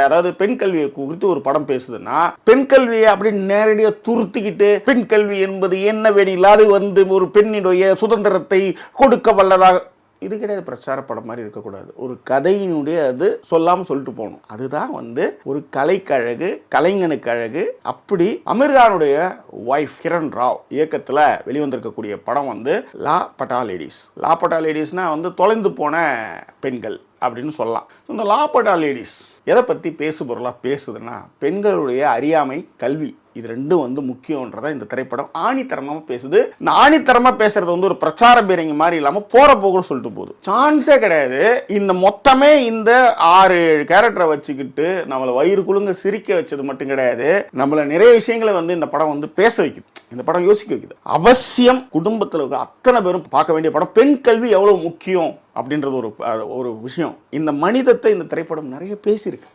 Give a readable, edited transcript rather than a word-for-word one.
அதாவது பெண் கல்வியை குறித்து ஒரு படம் பேசுதுன்னா பெண் கல்வியை அப்படி நேரடியாக துருத்திக்கிட்டு பெண் கல்வி என்பது என்ன வேணில் அது ஒரு பெண்ணினுடைய சுதந்திரத்தை கொடுக்க வல்லதாக இது கிடையாது. பிரச்சார படம் மாதிரி இருக்கக்கூடாது. ஒரு கதையினுடைய அது சொல்லாமல் சொல்லிட்டு போகணும். அதுதான் ஒரு கலைக்கழகு, கலைஞனுக்கு அழகு. அப்படி அமீர்கானுடைய ஒய்ஃப் கிரண் ராவ் இயக்கத்தில் வெளிவந்திருக்கக்கூடிய படம் லா பட்டா லேடிஸ். லா பட்டா லேடிஸ்னா தொலைந்து போன பெண்கள் அப்படின்னு சொல்லலாம். இந்த லா பட்டா லேடிஸ் எதை பற்றி பேசுபொருளாக பேசுதுன்னா பெண்களுடைய அறியாமை, கல்வி, இது ரெண்டும் முக்கியன்றதை இந்த திரைப்படம் ஆணித்தரமாக பேசுது. இந்த ஆணித்தரமாக பேசுறது ஒரு பிரச்சார பீரங்கி மாதிரி இல்லாமல் போகிற போகணும்னு சொல்லிட்டு போகுது. சான்ஸே கிடையாது. இந்த மொத்தமே இந்த 6-7 கேரக்டரை வச்சுக்கிட்டு நம்மளை வயிறு குலுங்க சிரிக்க வச்சது மட்டும் கிடையாது, நம்மளை நிறைய விஷயங்களை இந்த படம் பேச வைக்குது. இந்த படம் யோசிக்க வைக்குது. அவசியம் குடும்பத்தில் இருக்க அத்தனை பேரும் பார்க்க வேண்டிய படம். பெண் கல்வி எவ்வளவு முக்கியம் அப்படின்றது ஒரு விஷயம். இந்த மனிதத்தை இந்த திரைப்படம் நிறைய பேசியிருக்கு.